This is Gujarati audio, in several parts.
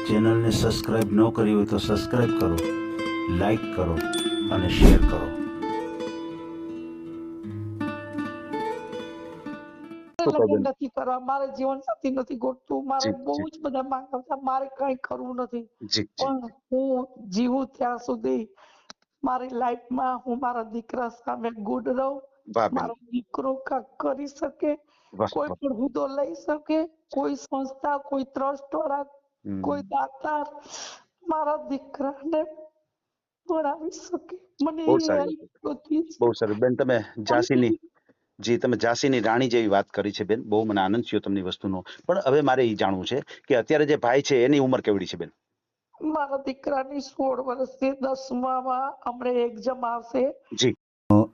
ચેનલને સબસ્ક્રાઇબ ન કરી હોય તો સબસ્ક્રાઇબ કરો, લાઈક કરો અને શેર કરો. લગ્ન નથી કરવા, મારે જીવન સાથી નથી ગોતતું, મારે જી, બહુ જી. જ બધા માંગતા હતા, મારે કઈ કરવું નથી. જી, જી. પણ હું જીવું ત્યાં સુધી મારી લાઈફમાં હું મારા દીકરા સામે ગુડ રહું, વાહ બેન, મારો દીકરો કાંઈક કરી શકે, વાહ, કોઈ વાહ. પણ હોદ્દો લઈ શકે, કોઈ સંસ્થા, કોઈ ટ્રસ્ટ વાળા, હમ. કોઈ દાતાર મારા દીકરાને ભણાવી શકે. મને બહુ એ સારી હેલ્પ વાત. જોતી બહુ છે. સારું બેન, તમે ઝાંસીની રાણી જેવી વાત કરી છે બેન. બહુ મને આનંદ થયો તમને વસ્તુનો. પણ હવે મારે એ જાણવું છે કે અત્યારે જે ભાઈ છે એની ઉંમર કેવડી છે બેન? મારા દીકરાની 16 વર્ષથી 10મામાં હમણાં એક્ઝામ આવશે. જી.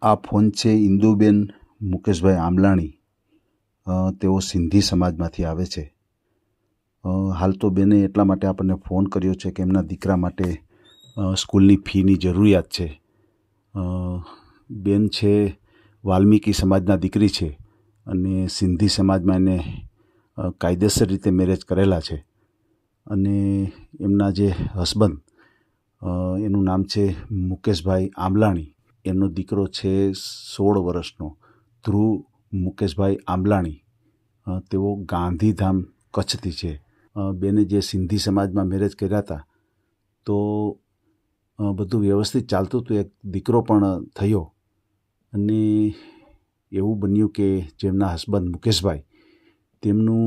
આ ફોન છે ઇન્દુબેન મુકેશભાઈ આંબલાણી. તેઓ સિંધી સમાજમાંથી આવે છે. હાલ તો બેને એટલા માટે આપણને ફોન કર્યો છે કે એમના દીકરા માટે સ્કૂલની ફીની જરૂરિયાત છે. બેન છે વાલ્મીકી સમાજના દીકરી છે અને સિંધી સમાજમાં એને કાયદેસર રીતે મેરેજ કરેલા છે. અને એમના જે હસબન્ડ એનું નામ છે મુકેશભાઈ આંબલાણી. એમનો દીકરો છે 16 વર્ષનો ધ્રુવ મુકેશભાઈ આંબલાણી. તેઓ ગાંધીધામ કચ્છથી છે. બેને જે સિંધી સમાજમાં મેરેજ કર્યા હતા તો બધું વ્યવસ્થિત ચાલતું હતું. એક દીકરો પણ થયો અને એવું બન્યું કે જેમના હસબન્ડ મુકેશભાઈ તેમનું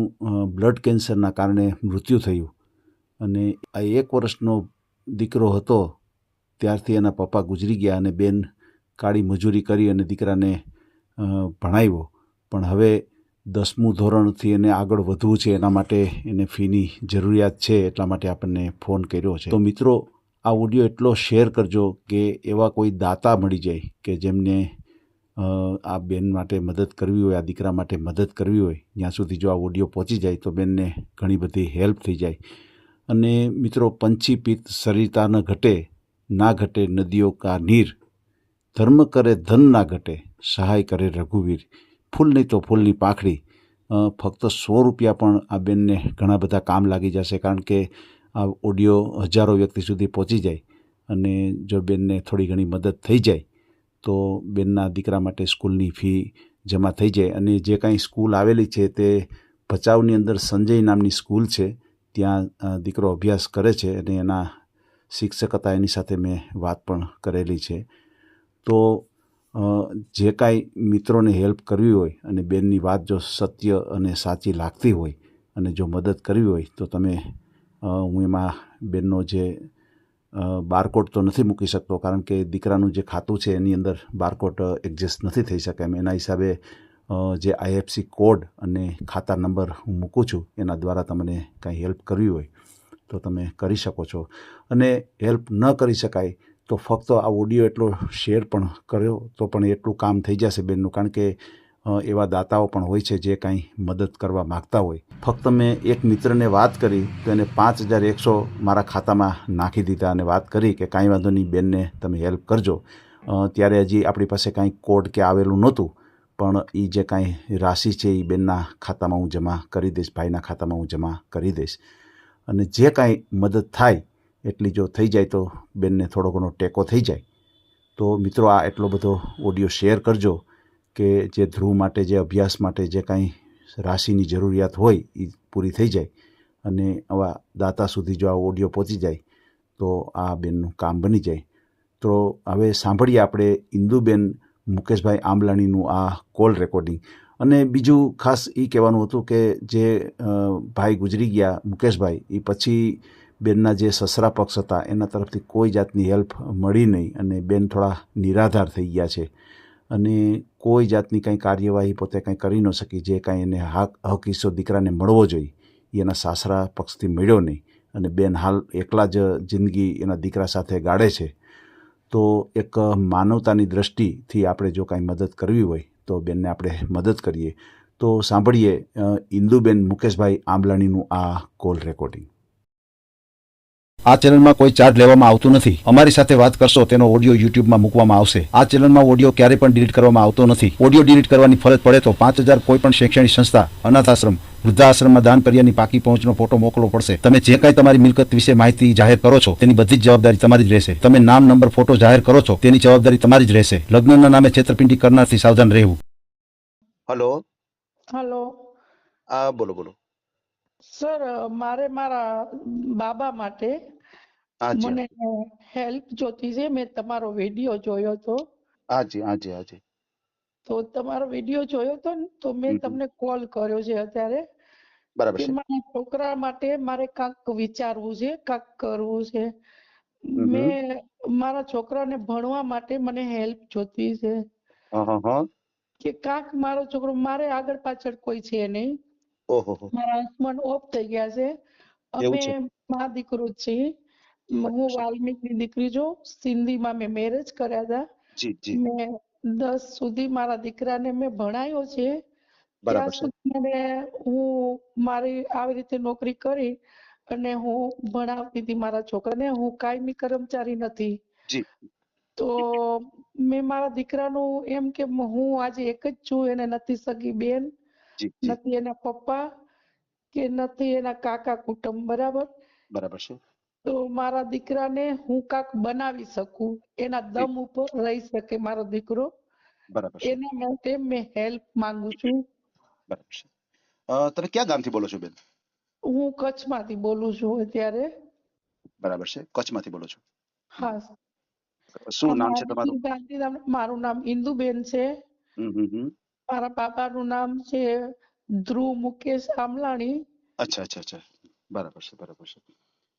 બ્લડ કેન્સરના કારણે મૃત્યુ થયું. અને આ 1 વર્ષનો દીકરો હતો ત્યારથી એના પપ્પા ગુજરી ગયા અને બેન કાળી મજૂરી કરી અને દીકરાને ભણાવ્યો. પણ હવે 10મું ધોરણથી એને આગળ વધવું છે, એના માટે એને ફીની જરૂરિયાત છે, એટલા માટે આપણને ફોન કર્યો છે. તો મિત્રો, આ ઓડિયો એટલો શેર કરજો કે એવા કોઈ દાતા મળી જાય કે જેમને આ બેન માટે મદદ કરવી હોય, આ દીકરા માટે મદદ કરવી હોય. ત્યાં સુધી જો આ ઓડિયો પહોંચી જાય તો બેનને ઘણી બધી હેલ્પ થઈ જાય. અને મિત્રો, પંછી પિત સરિતા ન ઘટે, ના ઘટે નદીઓ કા નીર, ધર્મ કરે ધન ના ઘટે, સહાય કરે રઘુવીર. ફૂલ નહીં તો ફૂલની પાંખડી. ફક્ત 100 રૂપિયા પણ આ બેનને ઘણા બધા કામ લાગી જશે, કારણ કે આ ઓડિયો હજારો વ્યક્તિ સુધી પહોંચી જાય. અને જો બેનને થોડી ઘણી મદદ થઈ જાય તો બેનના દીકરા માટે સ્કૂલની ફી જમા થઈ જાય. અને જે કાંઈ સ્કૂલ આવેલી છે તે ભચાઉની અંદર સંજય નામની સ્કૂલ છે. ત્યાં દીકરો અભ્યાસ કરે છે અને એના શિક્ષક હતા, એની સાથે મેં વાત પણ કરેલી છે. તો જે કાંઈ મિત્રોને હેલ્પ કરવી હોય અને બેનની વાત જો સત્ય અને સાચી લાગતી હોય અને જો મદદ કરવી હોય તો તમે હું એમાં બેનનો જે બારકોડ તો નથી મૂકી શકતો, કારણ કે દીકરાનું જે ખાતું છે એની અંદર બારકોડ એડજસ્ટ નથી થઈ શકે એમ. એના હિસાબે જે IFSC કોડ અને ખાતા નંબર હું મૂકું છું, એના દ્વારા તમને કાંઈ હેલ્પ કરવી હોય તો તમે કરી શકો છો. અને હેલ્પ ન કરી શકાય તો ફક્ત આ ઓડિયો એટલો શેર પણ કર્યો તો પણ એટલું કામ થઈ જશે બેનનું, કારણ કે એવા દાતાઓ પણ હોય છે જે કાંઈ મદદ કરવા માગતા હોય. ફક્ત મેં એક મિત્રને વાત કરી તો એને 5100 મારા ખાતામાં નાખી દીધા અને વાત કરી કે કાંઈ વાંધો નહીં, બેનને તમે હેલ્પ કરજો. ત્યારે હજી આપણી પાસે કાંઈ કોડ કે આવેલું નહોતું, પણ એ જે કાંઈ રાશિ છે એ બેનના ખાતામાં હું જમા કરી દઈશ, ભાઈના ખાતામાં હું જમા કરી દઈશ. અને જે કાંઈ મદદ થાય એટલી જો થઈ જાય તો બેનને થોડો ઘણો ટેકો થઈ જાય. તો મિત્રો, આ એટલો બધો ઓડિયો શેર કરજો કે જે ધ્રુવ માટે, જે અભ્યાસ માટે જે કાંઈ રાશિની જરૂરિયાત હોય એ પૂરી થઈ જાય. અને આવા દાતા સુધી જો આ ઓડિયો પહોંચી જાય તો આ બેનનું કામ બની જાય. તો હવે સાંભળીએ આપણે ઇન્દુબેન મુકેશભાઈ આંબલાણીનું આ કોલ રેકોર્ડિંગ. અને બીજું ખાસ એ કહેવાનું હતું કે જે ભાઈ ગુજરી ગયા મુકેશભાઈ, એ પછી બેનના જે સસરા પક્ષ હતા એના તરફથી કોઈ જાતની હેલ્પ મળી નહીં અને બેન થોડા નિરાધાર થઈ ગયા છે. અને કોઈ જાતની કંઈ કાર્યવાહી પોતે કંઈ કરી ન શકી. જે કાંઈ એને હક હિસ્સો દીકરાને મળવો જોઈએ એ એના સાસરા પક્ષથી મળ્યો નહીં. અને બેન હાલ એકલા જ જિંદગી એના દીકરા સાથે ગાળે છે. તો એક માનવતાની દ્રષ્ટિથી આપણે જો કાંઈ મદદ કરવી હોય તો બેનને આપણે મદદ કરીએ. તો સાંભળીએ ઇન્દુબેન મુકેશભાઈ આંબલાણીનું આ કોલ રેકોર્ડિંગ. આ ચેનલમાં કોઈ ચાર્જ લેવામાં આવતું નથી. અમારી સાથે વાત કરશો તેનો ઓડિયો યુટ્યુબમાં મૂકવામાં આવશે. આ ચેનલમાં ઓડિયો ક્યારે પણ ડિલીટ કરવામાં આવતો નથી. ઓડિયો ડિલીટ કરવાની ફરજ પડે તો 5,000 કોઈ પણ શૈક્ષણિક સંસ્થા, અનાથ આશ્રમ, વૃદ્ધાશ્રમમાં દાન કર્યાની પાકી પહોંચનો ફોટો મોકલવો પડશે. તમે જે કાંઈ તમારી મિલકત વિશે માહિતી જાહેર કરો છો તેની બધી જ જવાબદારી તમારી જ રહેશે. તમે નામ, નંબર, ફોટો જાહેર કરો છો તેની જવાબદારી તમારી જ રહેશે. લગ્નના નામે છેતરપિંડી કરનારથી સાવધાન રહેવું. હલો. હલો બોલો બોલો. સર, મારે મારા બાબા માટે હાજી મને હેલ્પ જોતી છે. મેં તમારો વિડીયો જોયો હતો, હાજી હાજી હાજી. તો તમારો વિડીયો જોયો હતો ને, તો મેં તમને કોલ કર્યો છે અત્યારે બરાબર કે છે. મારા છોકરા માટે મારે કાંઈક વિચારવું છે, કાંઈક કરવું છે. હમ. મેં મારા છોકરાને ભણવા માટે મને હેલ્પ જોતી છે હા. કે કાંઈક મારો છોકરો, મારે આગળ પાછળ કોઈ છે નહીં. ઓહો. મારા હસબન્ડ ઓફ થઈ ગયા છે. એવું અમે છે. મા દીકરો જ છીએ. હું વાલ્મીકની દીકરી છું. સિંધીમાં મેં મેરેજ કર્યા હતા. જી જી. મેં 10 સુધી મારા દીકરાને મેં ભણાયો છે. ત્યાં બરાબર છે. સુધી મને હું મારી આવી રીતે નોકરી કરી અને હું ભણાવતી હતી મારા છોકરાને. હું કાયમી કર્મચારી નથી. જી તો મેં મારા દીકરાનું એમ કે હું આજે એક જ છું, એને નથી સગી બેન, જી જી. નથી એના પપ્પા કે નથી એના કાકા કુટુંબ, બરાબર. બરાબર છે. તો મારા દીકરાને હું કાંઈક બનાવી શકું, એના જી. દમ ઉપર રહી શકે મારો દીકરો, બરાબર છે. એના માટે મેં હેલ્પ માંગુ છું. બરાબર છે. તમે ક્યાં ગામથી બોલો છો બેન? હું કચ્છમાંથી બોલું છું અત્યારે. બરાબર છે. કચ્છમાંથી બોલો છો. હા. શું નામ છે તમારું? મારું નામ ઇન્દુબેન છે. હમ. મારા બાબાનું નામ છે ધ્રુવ મુકેશ આમલાણી. અચ્છા. બરાબર છે. બરાબર છે. તો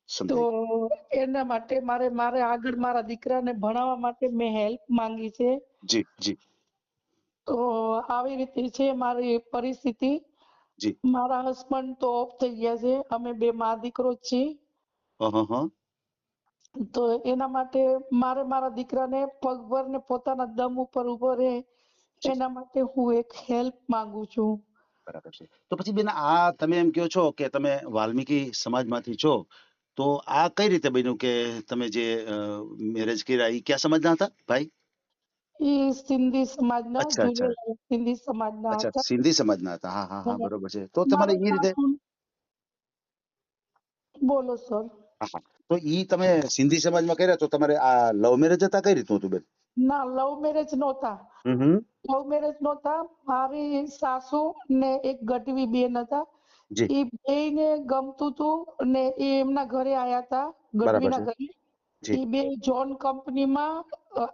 સમજાય. એના માટે મારે આગળ મારા દીકરાને ભણાવવા માટે મેં હેલ્પ માંગી છે. જી જી તો આવી રીતે છે મારી પરિસ્થિતિ. જી. મારા હસબન્ડ તો ઓફ થઈ ગયા છે. અમે બે મા દીકરો જ છીએ. હા. તો એના માટે મારે મારા દીકરાને પગભર ને પોતાના દમ ઉપર ઉભો રહે, જી. એના માટે હું એક હેલ્પ માંગુ છું. બરાબર છે. તો પછી બેન, આ તમે એમ કહો છો કે તમે વાલ્મીકી સમાજમાંથી છો, તો આ કઈ રીતે બન્યું કે તમે જે મેરેજ કર્યા એ કયા સમાજના હતા ભાઈ? ઈ સિંધી સમાજના, અચ્છા. ઝૂલેલાલ સિંધી સમાજના અચ્છા, હતા. સિંધી સમાજના હતા. હા, અને બરોબર છે. તો તમારે મારા એ રીતે, સાસુ, બોલો સર. હા, તો ઈ તમે સિંધી સમાજમાં કર્યા તો તમારે આ લવ મેરેજ હતા, કઈ રીતનું હતું બેન? ના, લવ મેરેજ નહોતા. હમ. લવ મેરેજ નહોતા. મારી સાસુ ને એક ગઢવી બેન હતા. જી. એ બેયને ગમતું હતું ને એ એમના ઘરે આયા હતા, બરાબર ગઢવીના છે. ઘરે. જી એ બે જોન કંપનીમાં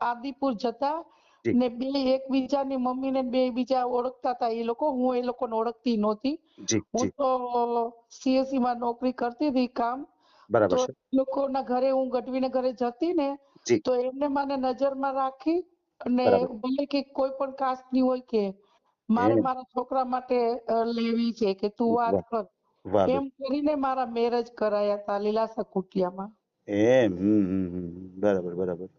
આદિપુર જતા જી ને બે એકબીજાની મમ્મીને બે બીજા ઓળખતા હતા એ લોકો. હું એ લોકોને ઓળખતી નહોતી. જી હું જી. તો CSE માં નોકરી કરતી હતી, કામ. બરાબર તો છે. એ લોકોના ઘરે હું ગઢવીના ઘરે જતી ને, જી. તો એમને મને નજરમાં રાખી અને બરાબર. ભલે કે કોઈ પણ કાસ્ટની હોય કે મારે એમ. મારા છોકરા માટે લેવી છે કે તું વાત વાહ કર, વાહ બેન. એમ કરીને મારા મેરેજ કરાયા હતા લીલાસા કુટિયામાં. એમ. બરાબર.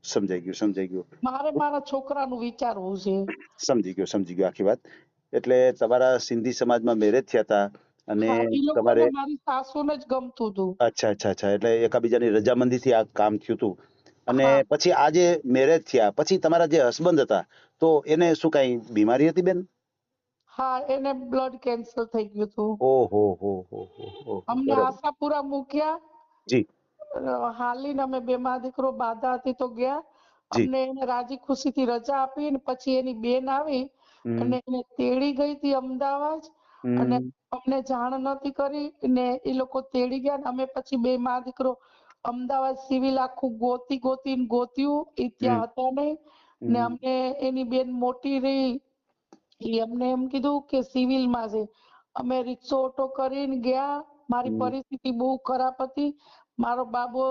સમજાઈ ગયું. મારે મારા છોકરાનું વિચારવું છે. સમજી ગયો આખી વાત. એટલે તમારા સિંધી સમાજમાં મેરેજ થયા હતા અને હા, એ લોકોને તમારે, મારી સાસુને જ ગમતું હતું. અચ્છા, એટલે એકાબીજાની રજામંદીથી આ કામ થયું હતું. અને હા. પછી આ જે મેરેજ થયા પછી તમારા જે હસબન્ડ હતા, તો એને શું કઈ બીમારી હતી બેન? હા, એને બ્લડ કેન્સર થઈ ગયું હતું. ઓહો. અમને બરાબર. આશાપુરા મૂક્યા. જી હાલીને અમે બે માં દીકરો, બાધા હતી તો ગયા. જી. અમને એને રાજી ખુશીથી રજા આપી ને પછી એની બેન આવી અને હમ એને તેડી ગઈ હતી અમદાવાદ. અને હમ અમને જાણ નહોતી કરી ને એ લોકો તેડી ગયા ને અમે પછી બે માં દીકરો અમદાવાદ સિવિલ આખું ગોત્યું. એ હમ ત્યાં હતા નહીં ને હમ અમને એની બેન મોટી રહી, એ અમને એમ કીધું કે સિવિલમાં છે. અમે રિક્ષો ઓટો કરીને ગયા. મારી હમ પરિસ્થિતિ બહુ ખરાબ હતી. મારો બાબો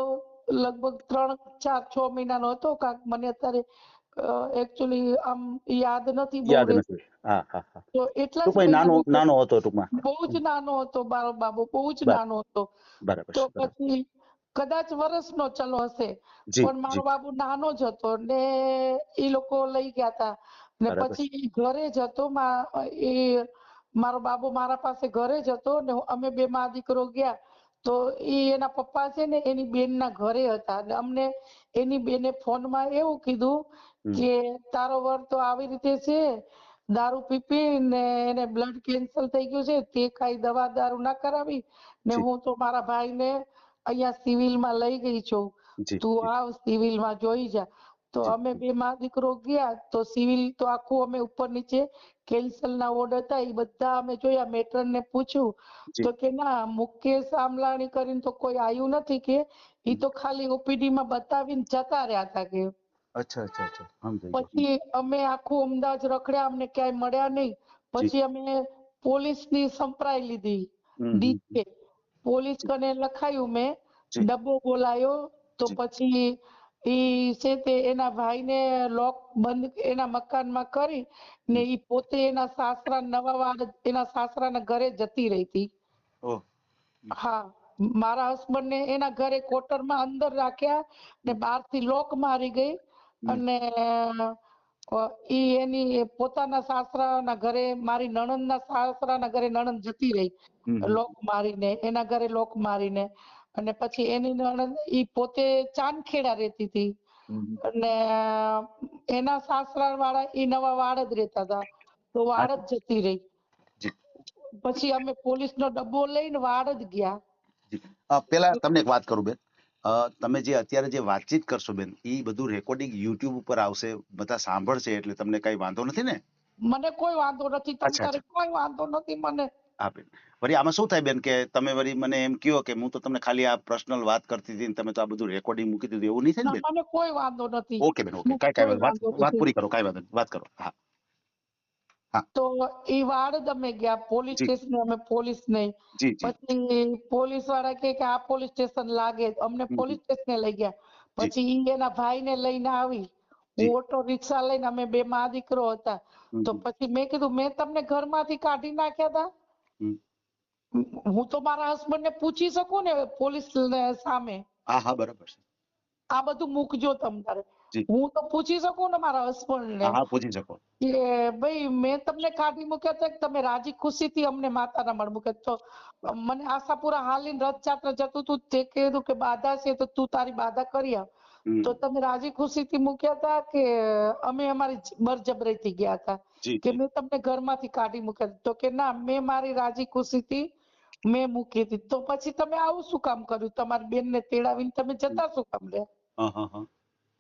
લગભગ 3, 4, 6 મહિનાનો હતો કાંક. મને અત્યારે એકચ્યુઅલી આમ યાદ નથી બહુ યાદ રહેતું. નથી. હા. તો એટલા જ ટૂંકમાં મહિનાનો હતો. નાનો હતો ટૂંકમાં. બહુ જ નાનો હતો મારો બાબો, બહુ જ નાનો હતો. બરાબર તો છે. બરાબર. પછી કદાચ વર્ષનો ચલો હશે, જી પણ મારો જી. બાબુ નાનો જ હતો ને એ લોકો લઈ ગયા હતા. ને બરાબર. પછી ઘરે જ હતો. એ મારો બાબુ મારા પાસે ઘરે જ હતો ને અમે બે માં દીકરો ગયા. તો એના પપ્પા છે ને એની બેનના ઘરે હતા અને અમને એની બેને ફોનમાં એવું કીધું કે તારો વર તો આવી રીતે છે, દારૂ પીને એને બ્લડ કેન્સર થઈ ગયું છે, તે કાંઈ દવા દારૂ ના કરાવી ને હું તો મારા ભાઈને અહીંયા સિવિલમાં લઈ ગઈ છું, તું આવ સિવિલમાં જોઈ જા. તો અમે બે માં દીકરો ગયા તો સિવિલ તો આખું અમે ઉપર નીચે કેન્સરના વોર્ડ હતા એ બધા અમે જોયા, મેટ્રનને પૂછ્યું તો કે ના મુકેશ આમલાણી કરીને તો કોઈ આવ્યું નથી કે ઈ તો ખાલી ઓપીડી માં બતાવીને જતા રહ્યા હતા કે. અચ્છા અચ્છા અચ્છા, સમજાઈ ગયું. પછી અમે આખું અમદાવાદ રખડ્યા, અમને ક્યાંય મળ્યા નહીં. પછી અમે પોલીસની સંપરાઈ લીધી, ડીકે પોલીસ કને લખાયું, મેં ડબ્બો બોલાયો તો પછી ઈ છે તે એના ભાઈને લોક બંધ એના મકાનમાં કરી ને ઈ પોતે એના સાસરા નવાવાડ એના સાસરાના ઘરે જતી રહી હતી. ઓહ, હા, મારા હસબન્ડ ને એના ઘરે કોટરમાં અંદર રાખ્યા ને બહારથી લોક મારી ગઈ અને ઈ એની પોતાના સાસરાના ઘરે મારી નણંદના સાસરાના ઘરે નણંદ જતી રહી લોક મારીને, એના ઘરે લોક મારીને. અને પછી એની નણંદ ઈ પોતે ચાંદખેડા રહેતી હતી અને એના સાસરા વાળા ઈ નવા વાડ જ રહેતા હતા, તો વાડ જ જતી રહી. પછી અમે પોલીસનો ડબ્બો લઈને વાડ જ ગયા. પેલા તમને એક વાત કરું બેન, તમે જે અત્યારે જે વાતચીત કરશો બેન, એ બધું રેકોર્ડિંગ યુટ્યુબ ઉપર આવશે, બધા સાંભળશે, એટલે તમને કઈ વાંધો નથી ને? મને કોઈ વાંધો નથી, તમારે કોઈ વાંધો નથી મને. હા બેન, વળી આમાં શું થાય બેન કે તમે વળી મને એમ કહો કે હું તો તમને ખાલી આ પર્સનલ વાત કરતી હતી ને તમે તો આ બધું રેકોર્ડિંગ મૂકી દીધું, એવું નહીં થાય ને બેન? મને કોઈ વાંધો નથી. ઓકે બેન, ઓકે, કઈ વાત પૂરી કરો, કઈ વાંધો નહીં, વાત કરો. હા તો ઈ વાડ જ અમે ગયા પોલીસ સ્ટેશન, અમે પોલીસ નહીં. પછી પોલીસ વાળા કે આ પોલીસ સ્ટેશન લાગે, અમને પોલીસ સ્ટેશને લઈ ગયા. પછી ઈ એના ભાઈને લઈને આવી, હું ઓટો રિક્ષા લઈને, અમે બે માં દીકરો હતા. તો પછી મેં કીધું મેં તમને ઘરમાંથી કાઢી નાખ્યા હતા? હું તો મારા હસબન્ડ ને પૂછી શકું ને પોલીસ સામે. હા હા, બરાબર છે. આ બધું મૂકજો તમારે, હું તો પૂછી શકું ને મારા હસબન્ડ ને. હા, પૂછી શકો કે ભાઈ મેં તમને કાઢી મૂક્યા હતા, તમે રાજી ખુશીથી અમને માતાના મઢ મૂક્યા. તો મને આશાપુરા હાલીને રથયાત્રા જતું તું, તે કીધું કે બાધા છે તો તું તારી બાધા કરી આવ. તો તમે રાજી ખુશીથી મૂક્યા હતા કે અમે અમારી બળજબરીથી ગયા હતા કે મેં તમને ઘરમાંથી કાઢી મૂક્યા હતા? તો કે ના, મેં મારી રાજી ખુશીથી મેં મૂકી હતી. તો પછી તમે આવું શું કામ કર્યું? તમારી બેનને તેડાવીને તમે જતા શું કામ રહ્યા?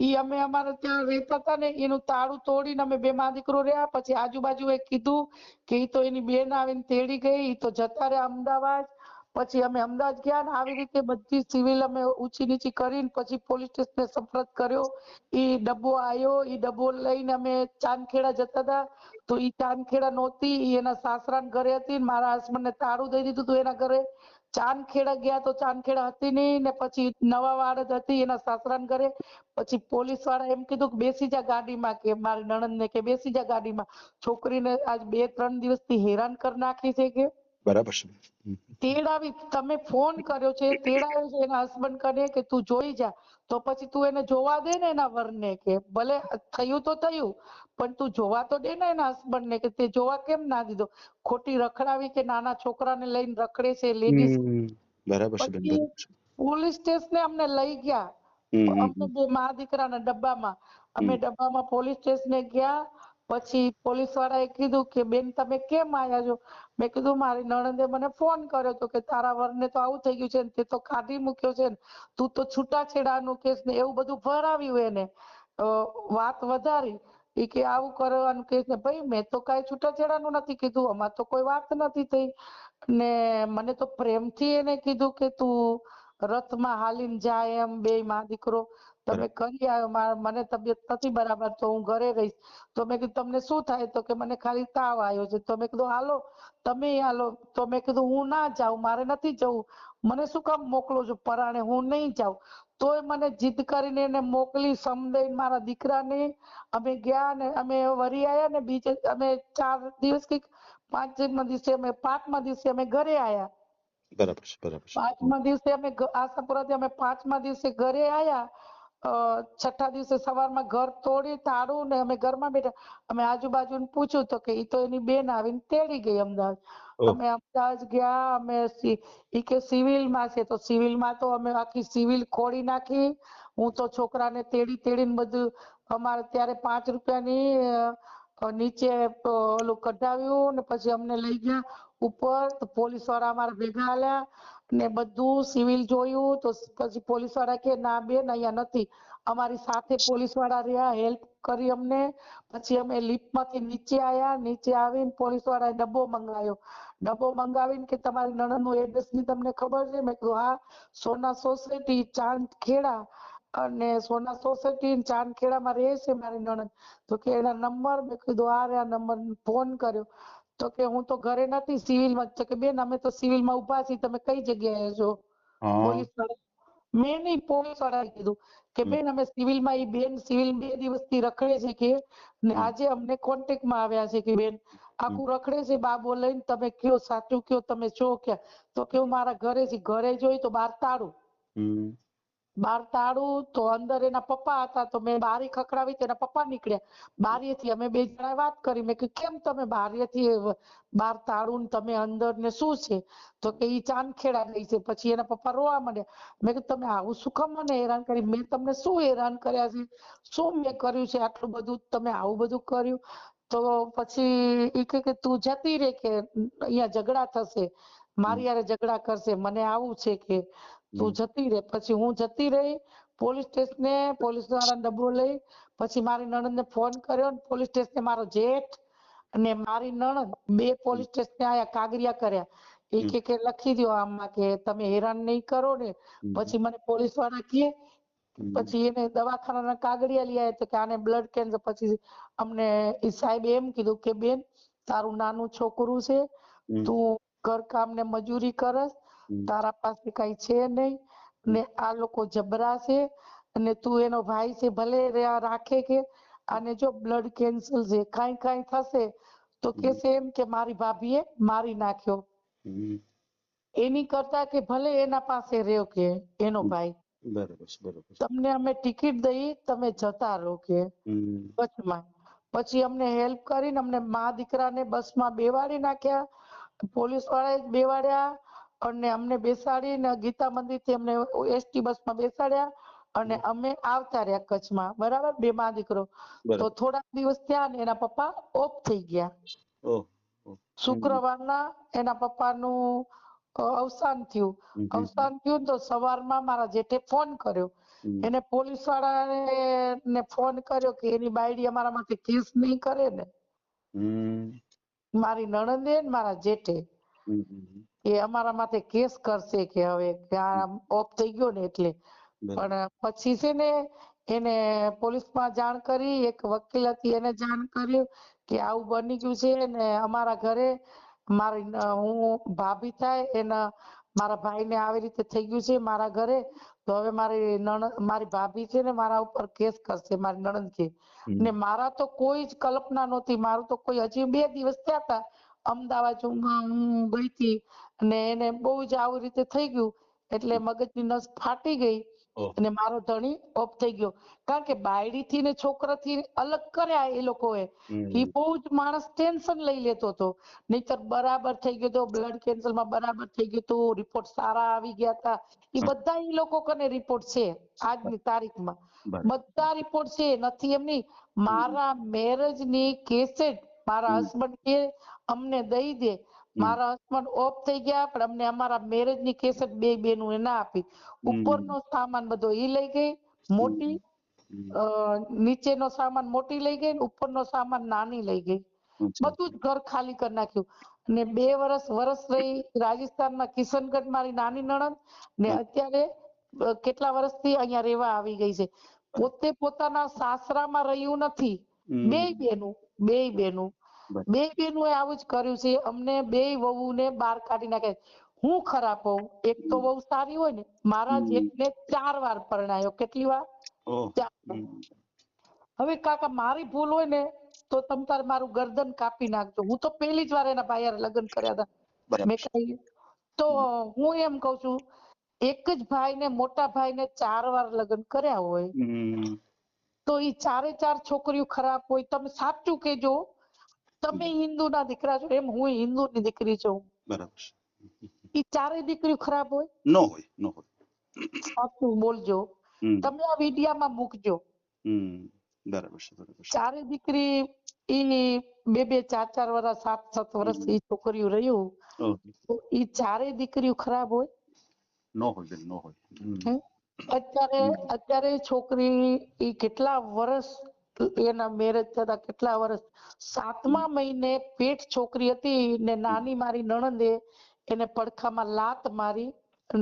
ઈ અમે અમારે ત્યાં રહેતા હતા ને, એનું તાળું તોડીને અમે બે માં દીકરો રહ્યા. પછી આજુબાજુએ કીધું કે ઈ તો એની બેન આવીને તેડી ગઈ, ઈ તો જતા રહ્યા અમદાવાદ. પછી અમે અમદાવાદ ગયા ને આવી રીતે બધી સિવિલ અમે ઊંચી નીચી કરીને પછી પોલીસ સ્ટેશને સંપર્ક કર્યો. ઈ ડબ્બો આવ્યો, ઈ ડબ્બો લઈને અમે ચાંદખેડા જતા હતા. તો ઈ ચાંદખેડા નહોતી, ઈ એના સાસરાના ઘરે હતી. મારા હસબન્ડને તાળું દઈ દીધું હતું એના ઘરે. ચાંદખેડા ગયા તો ચાંદખેડા હતી નહીં ને પછી નવા વાડ જ હતી એના સાસરાના ઘરે. પછી પોલીસ વાળા એમ કીધું કે બેસી જા ગાડીમાં, કે મારી નણંદને કે બેસી જા ગાડીમાં, છોકરીને આજ 2-3 દિવસથી હેરાન કરી નાખી છે કે. બરાબર છે. તેડાવી, તમે ફોન કર્યો છે, તેડાવ્યો છે એના હસબન્ડ કને કે તું જોઈ જા. તો પછી તું એને જોવા દે ને એના વરને, કે ભલે થયું તો થયું પણ તું જોવા તો દે ને એના હસબન્ડને, કે તે જોવા કેમ ના દીધો? ખોટી રખડાવી કે નાના છોકરાને લઈને રખડે છે લેડીઝ. બરાબર છે બેન, પછી પોલીસ સ્ટેશને અમને લઈ ગયા, અમને બે માં દીકરાના ડબ્બામાં. અમે ડબ્બામાં પોલીસ સ્ટેશને ગયા. પછી પોલીસ વાળાએ કીધું કે બેન તમે કેમ આવ્યા છો? મેં કીધું મારી નણંદે મને ફોન કર્યો હતો કે તારા વરને તો આવું થઈ ગયું છે ને તે તો કાઢી મૂક્યો છે ને તું તો છૂટાછેડાનું કેસ ને એવું બધું ભરાવ્યું એને, વાત વધારી. ઈ કે આવું કરવાનું કેસ ને. ભાઈ મેં તો કાંઈ છૂટાછેડાનું નથી કીધું, અમાર તો કોઈ વાત નથી થઈ. ને મને તો પ્રેમથી એને કીધું કે તું રથમાં હાલીને જાય એમ, બે માં દીકરો તમે કરી આવ્યો, મને તબિયત નથી બરાબર તો હું ઘરે રહીશ. તો મેં કીધું તમને શું થાય? તો કે મને ખાલી તાવ આવ્યો છે. તો મેં કીધું હાલો તમે હાલો. તો મેં કીધું હું ના જાઉં, મારે નથી જવું, મને શું કામ મોકલો છો પરાણે, હું નહીં જાઉં. તોય મને જીદ કરીને એને મોકલી, સમજાઈને મારા દીકરાને. અમે ગયા ને અમે વળી આવ્યા ને બીજે અમે 4 દિવસ કે 5મા દિવસે અમે 5મા દિવસે અમે ઘરે આવ્યા. બરાબર છે, બરાબર છે. 5મા દિવસે અમે આશાપુરાથી અમે 5મા દિવસે ઘરે આવ્યા. છઠ્ઠા દિવસે સવારમાં ઘર તોડી તાળું ને અમે ઘરમાં બેઠા. અમે આજુબાજુને પૂછ્યું તો કે ઈ તો એની બેન આવીને તેડી ગઈ અમદાવાદ. ઓહ. અમે અમદાવાદ ગયા. અમે ઈ કે સિવિલમાં છે તો સિવિલમાં તો અમે આખી સિવિલ ખોડી નાખી. હું તો છોકરાને તેડીને બધું અમારે ત્યારે 5 રૂપિયાની નીચે ઓલું કઢાવ્યું ને પછી અમને લઈ ગયા ઉપર. તો પોલીસ વાળા અમારા ભેગા આલ્યા ને બધું સિવિલ જોયું. તો પછી પોલીસ વાળા કે ના બેન અહીંયા નથી. અમારી સાથે પોલીસ વાળા રહ્યા, હેલ્પ કરી અમને. પછી અમે લિફ્ટમાંથી નીચે આવ્યા. નીચે આવીને પોલીસ વાળાએ ડબ્બો મંગાવ્યો. ડબ્બો મંગાવીને કે તમારી નણંદનું એડ્રેસ ની તમને ખબર છે? મેં કીધું હા, સોના સોસાયટી ચાંદખેડા. અને સોના સોસાયટી ચાંદખેડામાં રહે છે મારી નણંદ. તો કે એના નંબર. મેં કીધું આ રહ્યા નંબર. ફોન કર્યો તો કે હું તો ઘરે નથી, સિવિલમાં. તો કે બેન અમે તો સિવિલમાં ઉભા છીએ, તમે કઈ જગ્યાએ છો? પોલીસ વાળા. મેં નહીં, પોલીસ વાળાએ કીધું કે બેન અમે સિવિલમાં. ઈ બેન સિવિલ 2 દિવસથી રખડે છે કે ને આજે અમને કોન્ટેક્ટમાં આવ્યા છે કે બેન આખું રખડે છે બાબો લઈને. તમે કયો સાચું કયો, તમે છો ક્યાં? તો કે હું મારા ઘરે છે. ઘરે જોઈ તો બહાર તાળું. બહાર તાળું તો અંદર એના પપ્પા હતા. તો મેં બારી ખખડાવી તો એના પપ્પા નીકળ્યા બારીએથી. અમે 2 જણાએ વાત કરી. મેં કીધું કેમ તમે બારીએથી બહાર તાળું ને તમે અંદર ને શું છે? તો કે ઈ ચાંદખેડા ગઈ છે. પછી એના પપ્પા રોવા માંડ્યા. મેં કીધું તમે આવું શું કામ મને હેરાન કરી? મેં તમને શું હેરાન કર્યા છે? શું મેં કર્યું છે આટલું બધું? તમે આવું બધું કર્યું? તો પછી ઈ કે તું જતી રે, કે અહીંયા ઝઘડા થશે, મારી હારે ઝઘડા કરશે, મને આવું છે કે તું જતી રે. પછી હું જતી રહી પોલીસ સ્ટેશને. પોલીસ વાળા ડબ્બો લઈ પછી મારી નણંદને ફોન કર્યો. પોલીસ સ્ટેશને મારો જેઠ અને મારી નણંદ 2 પોલીસ સ્ટેશને આયા, કાગરિયા કર્યા. ઈ કે લખી દો આમાં કે તમે હેરાન નહીં કરો ને. પછી મને પોલીસ વાળા કહે. પછી એને દવાખાનાના કાગળિયા લઈ આવ્યા તો કે આને બ્લડ કેન્સર. પછી અમને ઈ સાહેબે એમ કીધું કે બેન તારું નાનું છોકરું છે, તું ઘરકામ ને મજૂરી કરસ, તારા પાસે કઈ છે નહીં ને આ લોકો જબરા છે અને તું એનો ભાઈ છે ભલે રાખે કે આને જો બ્લડ કેન્સર છે, કાંઈ થશે તો કેશે એમ કે મારી ભાભીએ મારી નાખ્યો. એની કરતા કે ભલે એના પાસે રહ્યો કે એનો ભાઈ. બરોબર બરોબર. તમને અમે ટિકિટ દઈ, તમે જતા રહો કે કચ્છમાં. પછી અમને હેલ્પ કરીને અમને મા દીકરાને બસમાં બેવાડી નાખ્યા. પોલીસ વાળાએ જ બેવાડ્યા અને અમને બેસાડીને ગીતા મંદિરથી અમને એસટી બસમાં બેસાડ્યા અને અમે આવતા રહ્યા કચ્છમાં. બરાબર, 2 મા દીકરો. તો થોડાક દિવસ થયા ને એના પપ્પા ઓફ થઈ ગયા. શુક્રવારના એના પપ્પાનું અવસાન થયું. અવસાન થયું તો સવારમાં મારા જેઠે ફોન કર્યો. એને પોલીસ વાળાને ફોન કર્યો કે એની બાયડી અમારા માથે કેસ નહીં કરે ને. મારી નણંદે ને મારા જેઠે એ અમારા માથે કેસ કરશે કે હવે કે આ ઓફ થઈ ગયો ને એટલે. પણ પછી છે ને એને પોલીસમાં જાણ કરી. એક વકીલ હતી એને જાણ કર્યું કે આવું બની ગયું છે ને અમારા ઘરે મારી હું ભાભી થાય એના મારા ભાઈને આવી રીતે થઈ ગયું છે મારા ઘરે. તો હવે મારી ભાભી છે ને મારા ઉપર કેસ કરશે, મારી નણંદ કે. ને મારા તો કોઈ જ કલ્પના નહોતી. મારું તો કોઈ હજી 2 દિવસ થયા હતા અમદાવાદ હું ગઈ હતી અને એને બહુ જ આવી રીતે થઈ ગયું એટલે મગજની નસ ફાટી ગઈ અને મારો ધણી ઓફ થઈ ગયો. કારણ કે બાયડી થી ને છોકરા થી અલગ કર્યા એ લોકોએ. એ બહુ જ માણસ ટેન્શન લઈ લેતો હતો. નહીતર બરાબર થઈ ગયો તો બ્લડ કેન્સર માં બરાબર થઈ ગયું તો રિપોર્ટ સારા આવી ગયા હતા. એ બધા એ લોકો કને રિપોર્ટ છે આજની તારીખમાં. બધા રિપોર્ટ છે. નથી એમ નહીં, મારા મેરેજ ની કેસેટ મારા હસબન્ડ કે અમને દઈ દે. મારા હસબન્ડ ઓફ થઈ ગયા પણ અમને અમારા મેરેજ ની કેસેટ 2 બેનું ના આપી. ઉપરનો સામાન બધો ઈ લઈ ગઈ મોટી, નીચેનો સામાન મોટી લઈ ગઈ, ઉપરનો સામાન નાની લઈ ગઈ. બધું જ ઘર ખાલી કરી નાખ્યું. ને 2 વર્ષ રહી રાજસ્થાનમાં કિશનગઢ મારી નાની નણંદ ને અત્યારે કેટલા વર્ષથી અહીંયા રહેવા આવી ગઈ છે. પોતે પોતાના સાસરામાં રહ્યું નથી. 2 બેનું આવું જ કર્યું છે. અમને 2 વહુને બહાર કાઢી નાખે. હું ખરાબ હોઉં? એક તો વહુ સારી હોય ને. મારા જેઠને 4 વાર પરણાયો. કેટલી વાર? 4 વાર. હવે કાકા મારી ભૂલ હોય ને તો તમ તારે મારું ગરદન કાપી નાખજો. હું તો પહેલી જ વાર એના ભાઈ હારે લગ્ન કર્યા હતા. મેં કઈ તો હું એમ કઉ છું એક જ ભાઈ ને મોટા ભાઈ ને 4 વાર લગ્ન કર્યા હોય હમ, તો ઈ ચારે ચાર છોકરીઓ ખરાબ હોય? તમે સાચું કેજો, તમે હિન્દુના દીકરા છો એમ હું હિન્દુની દીકરી છું, બરાબર છે. ઈ ચારેય દીકરીઓ ખરાબ હોય? ન હોય, ન હોય. સાચું બોલજો, હમ, તમે આ વિડિયામાં મૂકજો. હમ, બરાબર છે, બરાબર છે. ચારેય દીકરી ઈ 2-2 4-4 વર્ષ 7-7 વર્ષ હમ, ઈ છોકરીઓ રહ્યું ઓહ, તો ઈ ચારેય દીકરીઓ ખરાબ હોય? ન હોય બેન, ન હોય. હમ? અત્યારે હમ, અત્યારે છોકરી ઈ કેટલા વર્ષ એના મેરેજ થતા, કેટલા વર્ષ, 7મા મહિને પેટ છોકરી હતી ને નાની મારી નણંદે એને પડખામાં લાત મારી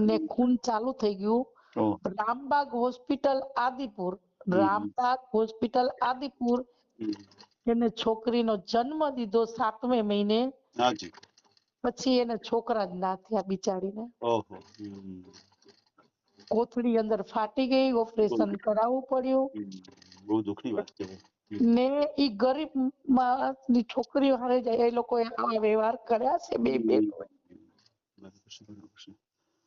ને ખૂન ચાલુ થઈ ગયું. ઓહ, રામબાગ હોસ્પિટલ આદિપુર, હમ, રામબાગ હોસ્પિટલ આદિપુર હમ, એને છોકરીનો જન્મ દીધો 7મે મહિને, હાજી, પછી એને છોકરા જ ના થયા બિચારીને. ઓહો, હમ, કોથળી અંદર ફાટી ગઈ, ઓપરેશન કરાવવું પડ્યું હમ, બહુ દુઃખની વાત કહેવાય. ને ઈ ગરીબ માણસની છોકરીઓ હારે જાય એ લોકોએ આવા વ્યવહાર કર્યા છે બે બહેનોએ. બરાબર છે, બરાબર છે.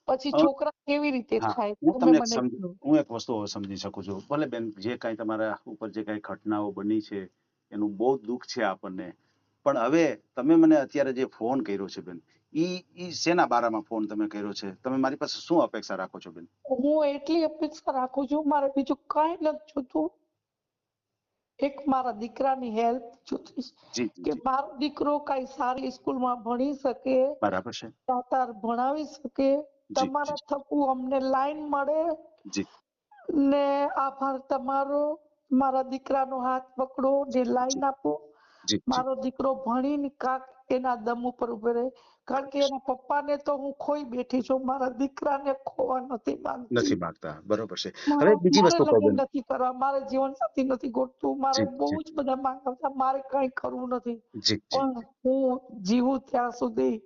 પછી અ, છોકરા કેવી રીતે હા, થાય હું તમે તમને મને કહો. હું એક વસ્તુ હવે સમજી શકું છું. ભલે બેન જે કાંઈ તમારા ઉપર જે કાંઈ ઘટનાઓ બની છે એનું બહુ દુઃખ છે આપણને. પણ હવે તમે મને અત્યારે જે ફોન કર્યો છે બેન, ઈ શેના બારામાં ફોન તમે કર્યો છે? તમે મારી પાસે શું અપેક્ષા રાખો છો બેન? હું એટલી અપેક્ષા રાખું છું, મારે બીજું કાંઈ નથી જોતું. એક મારા દીકરાની હેલ્પ જોતી છે જી, જી, કે જી, મારો દીકરો કાંઈ સારી સ્કૂલમાં ભણી શકે, બરાબર છે. તાર ભણાવી શકે, જી, જી, તમારા થકી અમને લાઈન મળે જી, ને આભાર તમારો. મારા દીકરાનો હાથ પકડો ને લાઈન જી, આપો. જી, જી, મારો દીકરો ભણીને કાંક એના દમ ઉપર ઉભો રહે, કારણ કે એના પપ્પાને તો હું ખોઈ બેઠી છું, મારા દીકરાને ખોવા નથી માંગતી. નથી માંગતા. બરોબર છે. હવે મારા બીજી મારે વસ્તુ કહો લગ્ન બેન. નથી કરવા, મારે જીવનસાથી નથી ગોતતું, મારે જી, બહુ જી, જ બધા માંગતા હતા, મારે કઈ કરવું નથી. જી, જી, પણ હું જીવું ત્યાં સુધી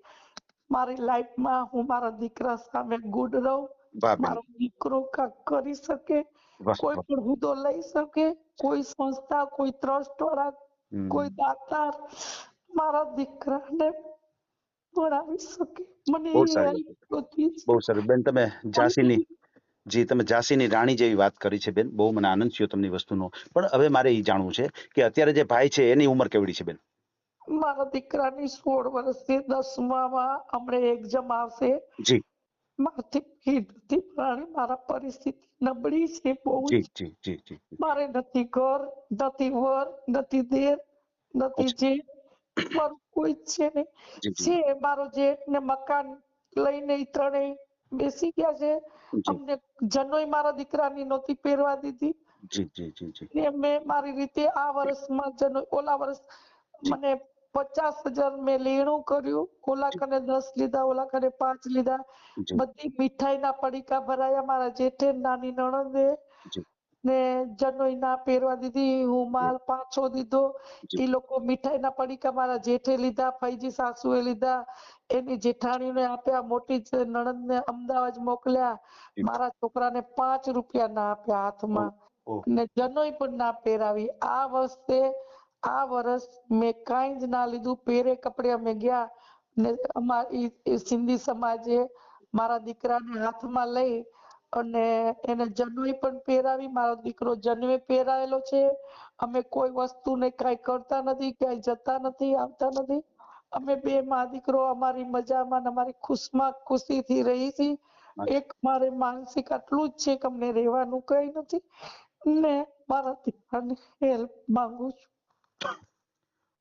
મારી લાઈફમાં હું મારા દીકરા સામે ગુડ રહું, વાહ બેન, મારો દીકરો કાંઈક કરી શકે, વાહ, કોઈ વાહ. પણ હોદ્દો લઈ શકે, કોઈ સંસ્થા, કોઈ ટ્રસ્ટ વાળા, કોઈ હમ, દાતાર મારા દીકરાને ભણાવી શકે. મને બહુ એ સારી હેલ્પ વાત. જોતી છે. બહુ સરસ બેન. તમે ઝાંસીની જી, તમે ઝાંસીની રાણી જેવી વાત કરી છે બેન. બહુ મને આનંદ થયો તમને વસ્તુનો. પણ હવે મારે એ જાણવું છે કે અત્યારે જે ભાઈ છે એની ઉંમર કેવડી છે બેન? મારા દીકરાની 16 વર્ષથી 10મામાં હમણાં એક્ઝામ આવશે. જી, મારાથી ફી નથી ભરાણી, મારા પરિસ્થિતિ નબળી છે બહુ જ. જી, જી, જી, જી, જી. મારે નથી ઘર, નથી વર, નથી દેર, નથી અચ્છા. જેઠ, મારું કોઈ જ છે નહીં. જી, જી, છે મારો જેઠ ને મકાન લઈને ઈ ત્રણેય બેસી ગયા છે. જી, અમને જનોય મારા દીકરાની નહોતી પહેરવા દીધી જી, જી, જી, જી, ને મેં મારી રીતે આ વર્ષમાં જનોય, ઓલા વર્ષ જી, મને 50,000 મેં લેણું કર્યું, ઓલા જી, કને 10 લીધા, ઓલા કને 5 લીધા, જી, બધી મીઠાઈના પડીકા ભરાયા, મારા જેઠે ને નાની નણંદે જી, ને જનોય ના પહેરવા દીધી, હું માલ પાછો દીધો. જી, ઈ લોકો મીઠાઈના પડીકા મારા જેઠે લીધા, ફઈજી સાસુએ લીધા, એની જેઠાણીને આપ્યા, મોટી નણંદને અમદાવાદ મોકલ્યા, જી. મારા છોકરાને 5 રૂપિયા ના આપ્યા ઓહ, હાથમાં ઓહ, ને જનોય પણ ના પહેરાવી. આ વર્ષ મેં કાંઈ જ ના લીધું, પહેરે કપડે અમે ગયા ને અમારી સિંધી સમાજે મારા દીકરાને હાથમાં લઈ અને એને જનોઈ પણ પહેરાવી, મારો દીકરો જનોઈ પહેરાયેલો છે. અમે કોઈ વસ્તુને કાંઈ કરતા નથી, ક્યાંય જતા નથી, આવતા નથી. અમે બે માં દીકરો અમારી મજામાં ને અમારી ખુશમાં ખુશીથી રહી છીએ. અચ્છા. એક મારે માનસિક આટલું જ છે કે અમને રહેવાનું કઈ નથી ને મારા દીકરાની હેલ્પ માંગુ છું.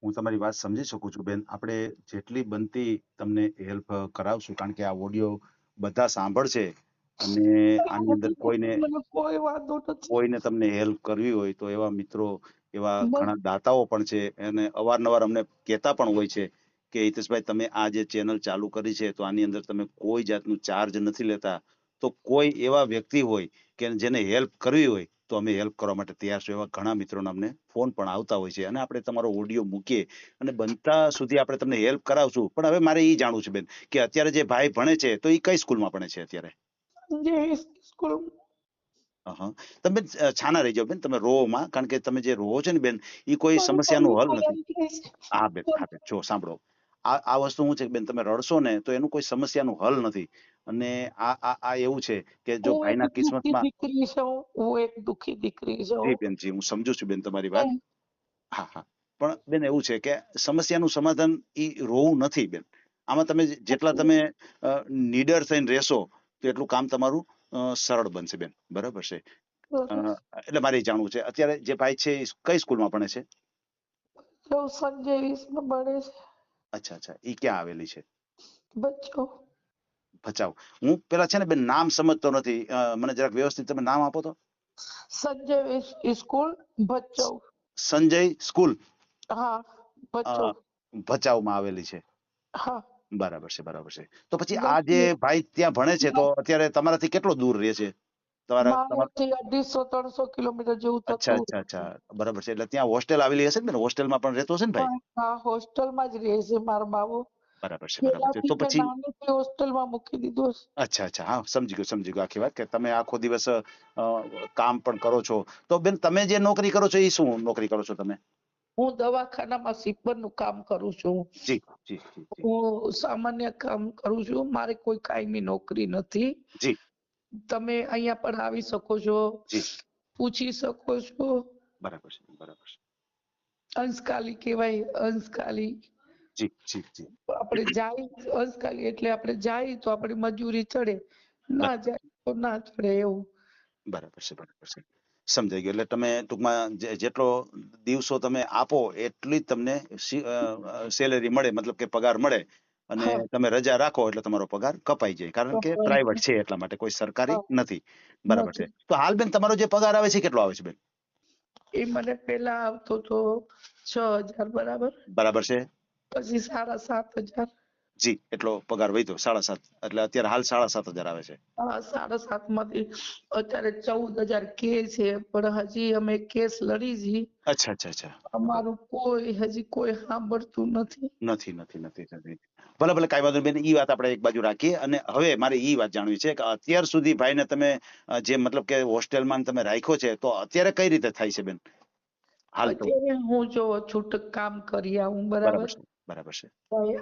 હું તમારી વાત સમજી શકું છું બેન. આપણે જેટલી બનતી તમને હેલ્પ કરાવશું, કારણ કે આ ઓડિયો બધા સાંભળશે અને આની અંદર મને કોઈ વાંધો નથી. કોઈને તમને હેલ્પ કરવી હોય તો એવા મિત્રો, એવા બસ ઘણા દાતાઓ પણ છે અને અવારનવાર અમને કહેતા પણ હોય છે કે હિતેશભાઈ તમે આ જે ચેનલ ચાલુ કરી છે તો આની અંદર તમે કોઈ જાતનું ચાર્જ નથી લેતા. તો કોઈ એવા વ્યક્તિ હોય કે જેને હેલ્પ કરવી હોય તો અમે હેલ્પ કરવા માટે તૈયાર છું. એવા ઘણા મિત્રોના અમને ફોન પણ આવતા હોય છે અને આપણે તમારો ઓડિયો મૂકીએ અને બનતા સુધી આપણે તમને હેલ્પ કરાવશું. પણ હવે મારે એ જાણવું છે બેન કે અત્યારે જે ભાઈ ભણે છે તો એ કઈ સ્કૂલમાં ભણે છે અત્યારે? જે સ્કૂલ હં. તમે છાના રહી જાઓ બેન, તમે રોવો માં. કારણ કે તમે જે રોવો છો ને બેન, એ કોઈ સમસ્યાનું હલ નથી. હા બેન, હા બેન, જો સાંભળો. આ વસ્તુ શું છે કે બેન, તમે રડશો ને તો એનું કોઈ સમસ્યાનું હલ નથી. અને આ એવું છે કે જો હું એક ભાઈના દુઃખી કિસ્મતમાં, દીકરી છું, હું એક દુઃખી દીકરી છું. જી બેન, જી હું સમજુ છું બેન તમારી વાત. ને હા, હા. પણ બેન એવું છે કે સમસ્યાનું સમાધાન ઈ રોવું નથી બેન. આમાં તમે જેટલા તમે નીડર થઈને રહેશો તો એટલું કામ તમારું સરળ બનશે બેન. બરાબર છે. અ, એટલે મારે ઈ જાણવું છે અત્યારે જે ભાઈ છે ઈ કઈ સ્કૂલમાં ભણે છે? સંજય વીસમાં ભણે છે. અચ્છા, અચ્છા. ઈ ક્યાં આવેલી છે? બચ્ચો ભચાઉ. હું પેલા છે ને બેન નામ સમજતો નથી. મને જરાક વ્યવસ્થિત તમે નામ આપો તો. સંજય સ્કૂલ ભચ્ચો. સંજય સ્કૂલ હા, ભચ્ચો. ભચાઉમાં આવેલી છે. હા. બરાબર છે, બરાબર છે. તો પછી આ જે બચ્ચો. ભાઈ ત્યાં ભણે છે તો અત્યારે તમારાથી કેટલો દૂર રહે છે? તમારા મારાથી 250-300 કિલોમીટર જેવું અચ્છા, થતું. અચ્છા, અચ્છા. બરાબર છે. એટલે ત્યાં હોસ્ટેલ આવેલી હશે ને બેન? હોસ્ટેલમાં પણ રહેતો હશે ને ભાઈ? હા, હોસ્ટેલમાં જ રહે છે મારો બાબુ. બરાબર છે, બરાબર છે. પેલાથી તો મેં પછી નાનીથી હોસ્ટેલમાં મૂકી દીધો છે. અચ્છા, અચ્છા. હા, સમજી ગયો આખી વાત કે તમે આખો દિવસ કામ પણ કરો છો. તો બેન તમે જે નોકરી કરો છો એ શું નોકરી કરો છો તમે? હું દવાખાનામાં સિપરનું કામ કરું છું. જી, જી, જી, જી. હું સામાન્ય કામ કરું છું. મારે કોઈ કાયમી નોકરી નથી. જી, તમે અહીંયા પણ આવી શકો છો, જી. પૂછી શકો છો. બરાબર છે, બરાબર છે. અંશકાલી કહેવાય, અંશકાલી. જી, જી, જી. આપણે જાય અંશકાલી એટલે આપણે જાય તો આપણી મજૂરી ચડે, ના બરાબર, જાય તો ના ચડે એવું. બરાબર છે, બરાબર છે. સમજાઈ ગયું. એટલે તમે ટૂંકમાં જેટલો દિવસો તમે આપો એટલી જ તમને સેલેરી મળે, મતલબ કે પગાર મળે. અને હા. તમે રજા રાખો એટલે તમારો પગાર કપાઈ જાય, કારણ કે પ્રાઇવેટ છે એટલા માટે, કોઈ સરકારી હા, નથી. બરાબર છે. નથી. તો હાલ બેન તમારો જે પગાર આવે છે કેટલો આવે છે બેન? એ મને પેલા આવતો તો 6,000 બરાબર, બરાબર છે. પછી 7,500. જી, એટલો પગાર વધ્યો 7.5. એટલે અત્યારે હાલ 7.5 હજાર આવે છે. હા, 7,500 માંથી અત્યારે 14,000 કે છે, પણ હજી અમે કેસ લડી છી. અચ્છા, અચ્છા, અચ્છા. અમારું હજી કોઈ સાંભળતું નથી. નથી, નથી, નથી, નથી. ભલે, ભલે, કાંઈ વાંધો નહીં બેન. ઈ વાત આપણે એક બાજુ રાખીએ અને હવે મારે ઈ વાત જાણવી છે કે અત્યાર સુધી ભાઈને તમે જે મતલબ કે હોસ્ટેલમાં તમે રાખ્યો છે તો અત્યારે કઈ રીતે થાય છે બેન? હાલ તો અત્યારે હું જો છૂટક કામ કરી આવું બરાબર બરાબર, છે, બરાબર છે,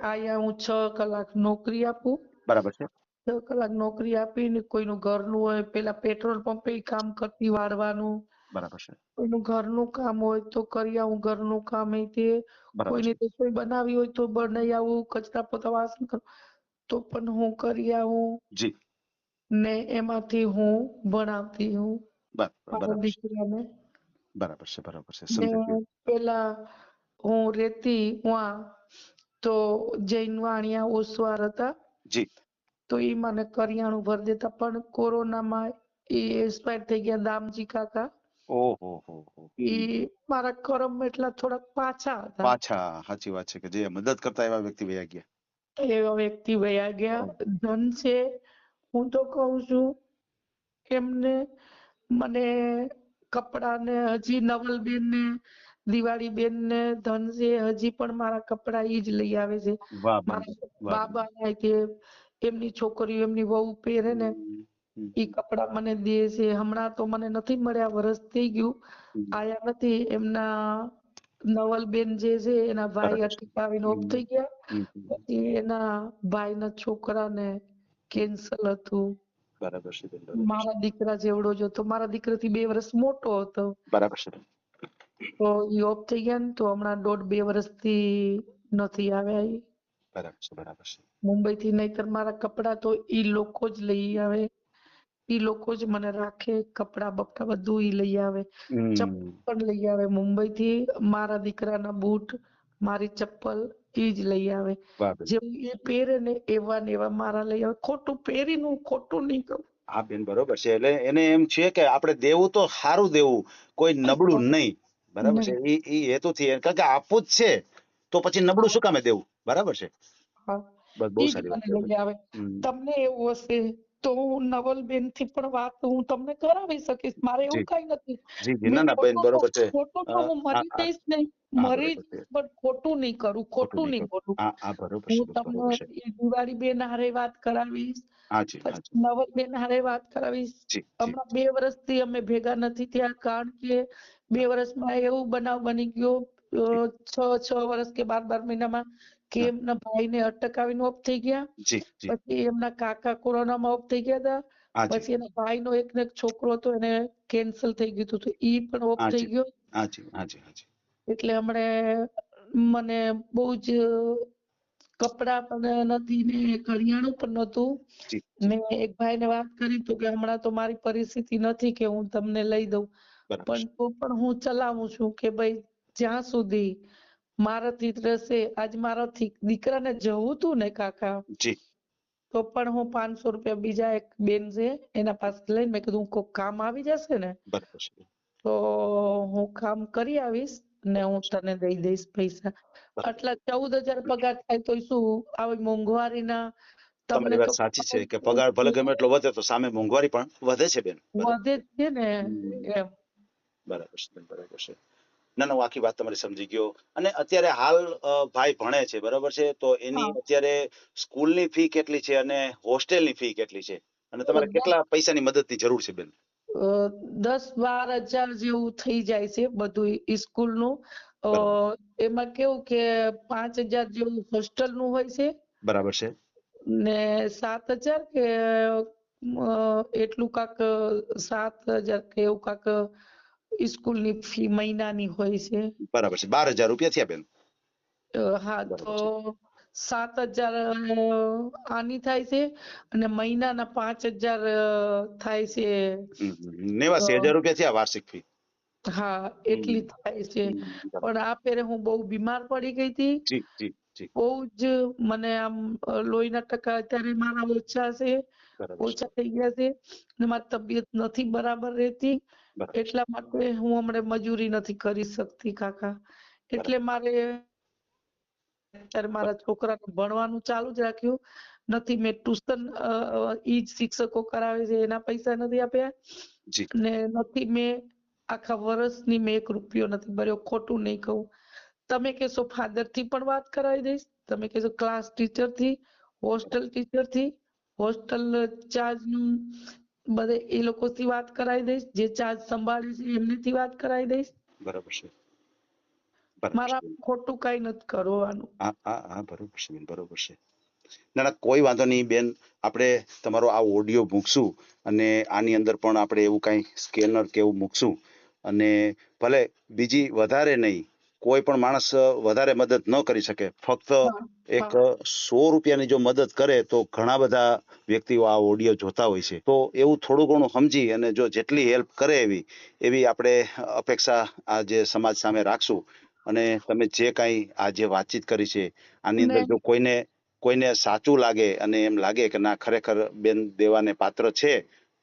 અહીંયા હું 6 કલાક નોકરી આપું. બરાબર છે, 6 કલાક નોકરી આપીને કોઈનું ઘરનું હોય, પેલા પેટ્રોલ પંપે કામ કરતી વાળવાનું, બરાબર છે, કોઈનું ઘરનું કામ હોય તો કરી આવું, ઘરનું કામ એ તે, બરાબર કોઈને છે. રસોઈ બનાવી હોય તો બનાવી આવું, કચરા પોતા વાસણ તો પણ હું કરી આવું. જી, ને એમાંથી હું ભણાવતી હું મારા બરાબર છે, દીકરાને. બરાબર છે, બરાબર છે. ને સમજાઈ ગયું. પેલા હું રેતી ત્યાં તો જૈન વાણિયા ઓસવાર હતા, જી. તો ઈ મને કરિયાણું ભરી દેતા, પણ કોરોનામાં ઈ એક્સપાયર થઈ ગયા દામજી કાકા. ઓહો હો હો. ઈ મારા કરમ એટલા થોડાક પાછા હતા. પાછા સાચી વાત છે કે જે મદદ કરતા એવા વ્યક્તિ વયા ગયા. એવા વ્યક્તિ વયા ગયા. ધન છે, હું તો કહું છું એમને મને કપડા ને હજી નવલબેન ને દિવાળીબેન ને ધન છે, હજી પણ મારા કપડા ઈ જ લઈ આવે છે. વાહ બેન, મારા વાહ બેન. બાબા ને તે એમની છોકરીઓ એમની વહુ પહેરે ને હમ, ઈ કપડા મને દે છે. હમણાં તો મને નથી મળ્યા, વરસ થઈ ગયું હમ. આયા નથી. એમના નવલબેન જે છે એના ભાઈ બરાબર છે. અટક આવીને ઓફ હમ, થઈ ગયા. હમ. પછી એના ભાઈના છોકરાને કેન્સર હતું. બરાબર છે બેન, બરાબર છે, મારા દીકરા જેવડો જ હતો, મારા દીકરાથી 2 વર્ષ મોટો હતો. બરાબર છે બેન. તો ઈ ઓફ થઈ ગયા ને તો હમણાં 1.5-2 વર્ષથી નથી આવ્યા ઈ બરાબર છે, બરાબર છે. મુંબઈથી. નહીંતર મારા કપડા તો ઈ લોકો જ લઈ આવે, ઈ લોકો જ મને રાખે, કપડા બપડા બધું ઈ લઈ આવે, હમ. ચપ્પલ પણ લઈ આવે મુંબઈથી. મારા દીકરાના બૂટ, મારી ચપ્પલ ઈ જ લઈ આવે. વાહ બેન. જેવું એ પહેરે ને એવા મારા લઈ આવે. ખોટું પહેરીને હું ખોટું નહીં કરું. હા બેન, બરોબર છે. એટલે એને એમ છે કે આપણે દેવું તો સારું દેવું, કોઈ નબળું નહીં. બરાબર છે. નહીં. ઈ હેતુથી કારણ કે આપવું જ છે તો પછી નબળું શું કામે દેવું? બરાબર છે. હા, બસ બહુ ઈ જ સારી વાત મને છે બેન. લઈ આવે. હમ. તમને એવું હશે તો હું નવલબેન થી પણ વાત હું તમને કરાવી શકીશ. મારે એવું જી, કઈ નથી. જી, જી. મેં ના, ના બેન, બરોબર છે. ખોટું તો હું આ મરી આ જઈશ નહીં, આ મરી બરોબર છે. જઈશ પણ ખોટું નહીં કરું, ખોટું ખોટું નહીં નહીં કરું. બોલું. આ બરોબર છે હું બેન, તમને બરોબર છે. એ દિવાળીબેન હારે વાત કરાવીશ, હાજી, હાજી. પછી નવલબેન હારે વાત કરાવીશ. જી, જી. હમણાં 2 વર્ષથી અમે ભેગા નથી થયા, કારણ કે 2 વર્ષમાં એવું બનાવ બની ગયો, જી. 6 વર્ષ કે 12 મહિનામાં કે હા. એમના ભાઈને અટક આવીને ઓફ થઈ ગયા, જી જી. પછી એમના કાકા કોરોનામાં ઓફ થઈ ગયા હતા, હાજી પછી એના ભાઈનો એક ને એક છોકરો હતો એને કેન્સલ થઈ ગયું હતું તો ઈ પણ ઓફ થઈ હાજી ગયો. હાજી હાજી હાજી. એટલે હમણે મને બહુ જ કપડા પણ નથી ને કરિયાણું પણ નતું. જી જી. મેં એક ભાઈને વાત કરી તો કે હમણાં તો મારી પરિસ્થિતિ નથી કે હું તમને લઈ દઉં, બરાબર પણ છે. તો પણ હું ચલાવું છું કે ભાઈ જ્યાં સુધી મારાથી રહેશે. આજ મારાથી દીકરાને જવું તું ને કાકા, જી. તો પણ હું 500 રૂપિયા બીજા એક બેન છે એના પાસે લઈને મેં કીધું કોક કામ આવી જશે ને બરાબર છે. તો હું કામ કરી આવીશ ને હું તને દઈ દઈશ પૈસા. બરાબર. આટલા 14,000 પગાર થાય તો શું આવી મોંઘવારીના તમને તમારી તો વાત સાચી છે કે પગાર ભલે ગમે એટલો વધે તો સામે મોંઘવારી પણ વધે છે બેન. બરાબર. વધે જ છે ને હમ. એમ. બરાબર છે બેન, બરાબર છે. ના ના, હું આખી વાત તમારી સમજી ગયો. અને અત્યારે હાલ ભાઈ ભણે છે, બરાબર છે, તો એની હા. અત્યારે સ્કૂલની ફી કેટલી છે અને હોસ્ટેલની ફી કેટલી છે અને તમારે કેટલા પૈસાની મદદની જરૂર છે બેન? 10-12 હજાર જેવું થઈ જાય છે બધું સ્કૂલનું. બરાબર. એમાં કેવું કે 5,000 જેવું હોસ્ટેલનું હોય છે બરાબર છે. ને 7,000 કે એટલું કાક 7,000 કે એવું કાક સ્કૂલની ફી મહિનાની હોય છે. બરાબર છે. 12,000 રૂપિયા થયા બેન. હા, બરાબર તો છે. 7,000 આની થાય છે અને મહિનાના 5,000 થાય છે. 89,000 રૂપિયા થયા વાર્ષિક ફી. હા, એટલી હમ. થાય છે. બરાબર. પણ આ ફેરે હું બહુ બીમાર પડી ગઈ હતી. જી જી જી. બહુ જ મને આમ લોહીના ટકા અત્યારે મારા ઓછા છે, બરાબર છે. ઓછા થઈ ગયા છે અને મારી તબિયત નથી બરાબર રહેતી. બરાબર છે. એટલા માટે હું હમણાં મજૂરી નથી કરી શકતી કાકા. બરાબર. એટલે મારે અત્યારે મારા છોકરાને ભણવાનું ચાલુ જ રાખ્યું નથી. મેં ટ્યુશન ઈ જ શિક્ષકો કરાવે છે એના પૈસા નથી આપ્યા જી. ને નથી મેં આખા વર્ષની મેં 1 રૂપિયો નથી ભર્યો. ખોટું નહીં કહું. તમે કહેશો ફાધર થી પણ વાત કરાવી દઈશ, તમે કહેશો ક્લાસ ટીચર થી, હોસ્ટેલ ટીચર થી, હોસ્ટેલ ચાર્જ નું બધે એ લોકોથી વાત કરાવી દઈશ, જે ચાર્જ સંભાળે છે એમનીથી વાત કરાવી દઈશ. બરાબર છે. બરાબર મારા છે. ખોટું કઈ નથી કરવાનું. હા હા હા, બરોબર છે બેન, બરોબર છે. ના ના, કોઈ વાંધો નહીં બેન. આપણે તમારો આ ઓડિયો મૂકશું અને આની અંદર પણ આપણે એવું કાંઈ સ્કેનર કે એવું મૂકશું અને ભલે બીજી વધારે નહીં, કોઈ પણ માણસ વધારે મદદ ન કરી શકે, ફક્ત હા એક હા 100 રૂપિયાની જો મદદ કરે તો ઘણા બધા વ્યક્તિઓ આ ઓડિયો જોતા હોય છે. તો એવું થોડું ઘણું સમજી અને જો જેટલી હેલ્પ કરે એવી આપણે અપેક્ષા આ જે સમાજ સામે રાખશું. અને તમે જે કાંઈ આ જે વાતચીત કરી છે આની ને અંદર જો કોઈને સાચું લાગે અને એમ લાગે કે ના ખરેખર બેન દેવાને પાત્ર છે,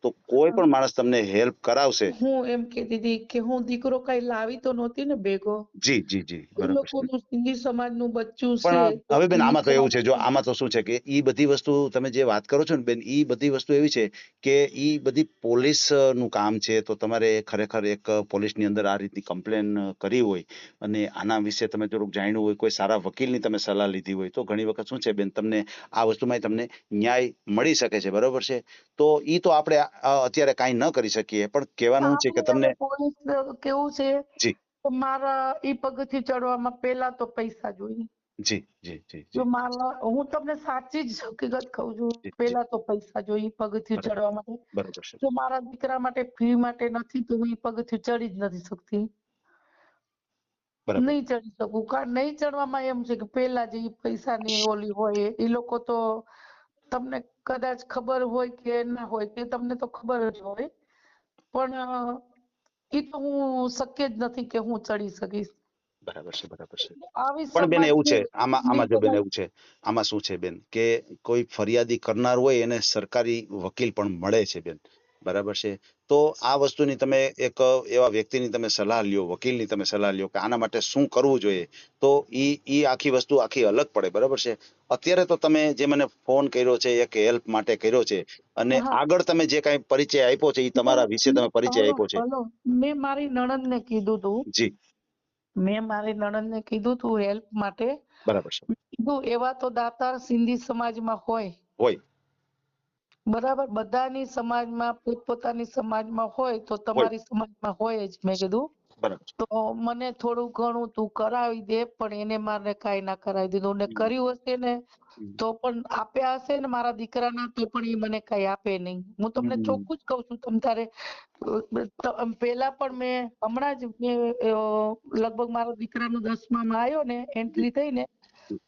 તો કોઈ પણ માણસ તમને હેલ્પ કરાવશે. હું એમ કહેતી હતી કે હું દીકરો કઈ લાવી તો નહોતી ને ભેગો. જી જી જી, એ બરાબર છે. લોકોનું સિંધી સમાજનું બચ્ચું છે પણ તો હવે બેન સિંધી આમાં તો એવું છે, જો સમાજ આમાં તો શું છે કે ઈ બધી વસ્તુ તમે જે વાત કરો છો ને બેન, ઈ બધી વસ્તુ એવી છે કે ઈ બધી પોલીસ નું કામ છે. તો તમારે ખરેખર એક પોલીસની અંદર આ રીતની કમ્પ્લેન કરી હોય અને આના વિશે તમે થોડુંક જાણ્યું હોય, કોઈ સારા વકીલની તમે સલાહ લીધી હોય, તો ઘણી વખત શું છે બેન, તમને આ વસ્તુમાં તમને ન્યાય મળી શકે છે. બરોબર છે. તો ઈ તો આપણે અત્યારે કાંઈ ન કરી શકીએ, પણ કહેવાનું છે કે આપણે તમને હવે પોલીસ કેવું છે જી કે મારા ઈ પગથિયું ચડવામાં પહેલા તો પૈસા જોઈએ. જી જી જી જો જી મારા હું તમને સાચી જ હકીકત કહું છું, જી જી. પહેલા તો પૈસા જોઈએ પગથિયું બરાબર. ચડવા માટે. બરોબર છે. જો મારા દીકરા માટે ફી માટે નથી તો હું ઈ પગથિયું ચડી જ નથી શકતી. બરાબર. નહીં ચડી શકું. કારણ નહીં ચડવામાં એમ છે કે પહેલા જે ઈ પૈસાની ઓલી હોય એ લોકો તો તમને કદાચ ખબર હોય કે ના હોય તે તમને તો ખબર જ હોય. પણ ઈ તો હું શક્ય જ નથી કે હું ચડી શકીશ. બરાબર છે. બરાબર છે. આવી પણ બેન એવું છે, સમાજની આમાં જો બેન કદાચ એવું છે, આમાં શું છે બેન કે કોઈ ફરિયાદી કરનાર હોય એને સરકારી વકીલ પણ મળે છે બેન. બરાબર છે. તો આ વસ્તુની તમે એક એવા વ્યક્તિની તમે સલાહ લ્યો, વકીલની તમે સલાહ લ્યો કે આના માટે શું કરવું જોઈએ, તો ઈ આખી વસ્તુ આખી અલગ પડે. બરાબર છે. અત્યારે તો તમે જે મને ફોન કર્યો છે એક હેલ્પ માટે કર્યો છે અને હા આગળ તમે જે કાંઈ પરિચય આપ્યો છે એ તમારા વિશે તમે પરિચય હલો આપ્યો છે. હલો મેં મારી નણંદને કીધું તું. જી. મેં મારી નણંદને કીધું તું હેલ્પ માટે. બરાબર છે. કીધું એવા તો દાતાર સિંધી સમાજમાં હોય. હોય. બરાબર, બધાની સમાજમાં પોતપોતાની સમાજમાં હોય તો હોય. તમારી સમાજમાં હોય જ. મેં કીધું બરાબર છે. તો મને થોડું ઘણું તું કરાવી દે, પણ એને મારે કાંઈ ના કરાવી દીધું. ને કર્યું હશે ને તો પણ આપ્યા હશે ને મારા દીકરાના, તો પણ એ મને કાંઈ આપે નહીં. હું તમને ચોખ્ખું જ કહું છું. તમ તારે પેલા પણ મેં હમણાં જ લગભગ મારા દીકરાનો 10મામાં આવ્યો ને, એન્ટ્રી થઈ ને,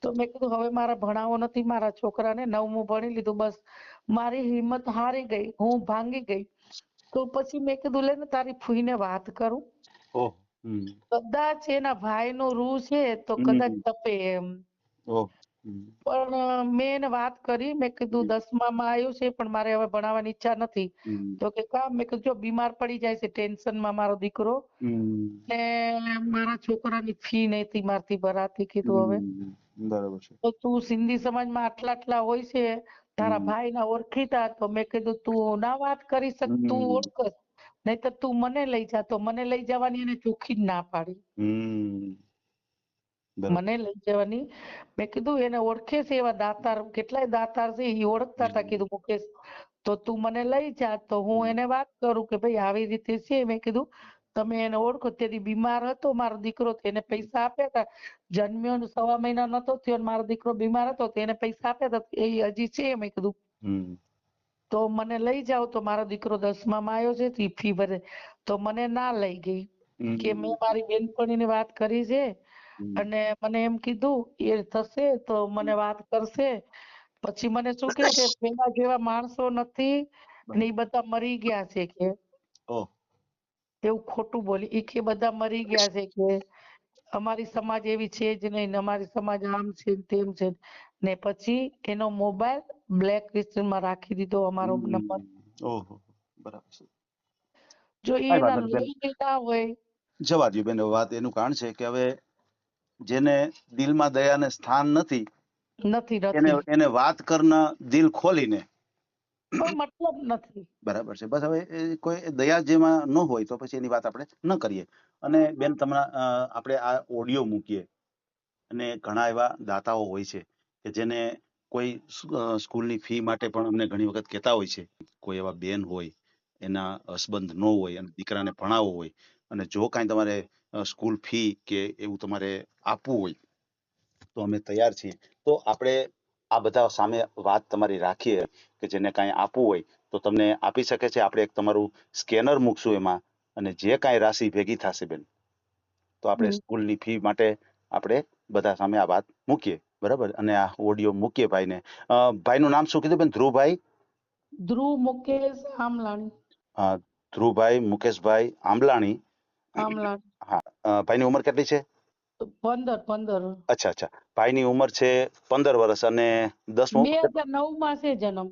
તો મેં કીધું હવે મારે ભણાવવો નથી મારા છોકરાને, 9મું ભણી લીધું, બસ મારી હિંમત હારી ગઈ, હું ભાંગી ગઈ. તો પછી મેં કીધું લે ને તારી ફૂઈને વાત કરું, ઓહ. કદાચ એના ભાઈનો રૂ છે તો કદાચ તપે એમ. ઓહ. પણ મેં એને વાત કરી, મેં કીધું 10મામાં આવ્યું છે પણ મારે હવે ભણાવવાની ઈચ્છા નથી. તો કે કામ? મેં કીધું જો બીમાર પડી જાય છે ટેન્શનમાં મારો દીકરો, ને મારા છોકરાની ફી નહોતી મારથી ભરાતી. કીધું હવે બરાબર છે. તો તું સિંધી સમાજમાં આટલા હોય છે તારા ભાઈના ઓળખીતા, તો મેં કીધું તું ના વાત કરી શક, તું ઓળખ, નહીતર તું મને લઈ જા. તો મને લઈ જવાની એને ચોખ્ખી જ ના પાડી. બરાબર. મને લઈ જવાની, મેં કીધું એને ઓળખે છે એવા દાતાર, કેટલાય દાતાર છે એ ઓળખતા હતા. કીધું મુકેશ તો તું મને લઈ જા, તો હું એને વાત કરું કે ભાઈ આવી રીતે છે. મેં કીધું તમે એને ઓળખો. તેથી બીમાર હતો મારો દીકરો, એને પૈસા આપ્યા હતા. જન્મ્યો ને 1.25 મહિના નતો થયો, મારો દીકરો બીમાર હતો, તેને પૈસા આપ્યા હતા, એ હજી છે. મેં કીધું તો મને લઈ જાઓ. તો મારો દીકરો 10મામાં આવ્યો છે, તો ફી ભરે. તો મને ના લઈ ગઈ, કે મેં મારી બેનપણીની વાત કરી છે અને મને એમ કીધું એ થશે તો મને વાત કરશે. પછી મને શું કે પેલા જેવા માણસો નથી ને એ બધા મરી ગયા છે કે ઓહ. એવું ખોટું બોલી. એ કે બધા મરી ગયા છે, કે અમારી સમાજ એવી છે જ નહીં ને અમારી સમાજ આમ છે ને તેમ છે. ને પછી એનો મોબાઈલ બ્લેક લિસ્ટમાં રાખી દીધો, અમારો નંબર. ઓહો. બરાબર છે. જો એ કાંઈ એના વાંધો નહીં બેન, લઈને ના હોય. જવા દ્યો બેન. વાત એનું કારણ છે કે હવે જેને દિલમાં દયાને સ્થાન નથી, નથી એને નથી એને વાત કરના દિલ ખોલીને. કોઈ મતલબ નથી. બરાબર છે. બસ હવે કોઈ દયા જેમાં ન હોય તો પછી એની વાત આપણે ન કરીએ. અને બેન તમને આપણે આ ઓડિયો મૂકીએ અને ઘણા એવા દાતાઓ હોય છે કે જેને કોઈ સ્કૂલની ફી માટે પણ અમને ઘણી વખત કહેતા હોય છે. કોઈ એવા બેન હોય, એના હસબન્ડ ન હોય અને દીકરાને ભણાવવો હોય, અને જો કાંઈ તમારે સ્કૂલ ફી કે એવું તમારે આપવું હોય તો અમે તૈયાર છીએ. તો આપણે આ બધા સામે વાત તમારી રાખીએ કે જેને કાંઈ આપવું હોય તો તમને આપી શકે છે. આપણે એક તમારું સ્કેનર મૂકશું એમાં, અને જે કાંઈ રાશિ ભેગી થશે બેન, તો આપણે સ્કૂલની ફી માટે આપણે બધા સામે આ વાત મૂકીએ. બરાબર. અને આ ઓડિયો મૂકીએ ભાઈને. ભાઈનું નામ શું કીધું બેન? ધ્રુવભાઈ? ધ્રુવ મુકેશ આમલાણી. ધ્રુવભાઈ મુકેશભાઈ આંબલાણી. આમલાણી. હા. ભાઈની ઉંમર કેટલી છે? 15. અચ્છા અચ્છા. ભાઈની ઉંમર છે 15 વર્ષ અને 10મું. 2009માં છે જન્મ.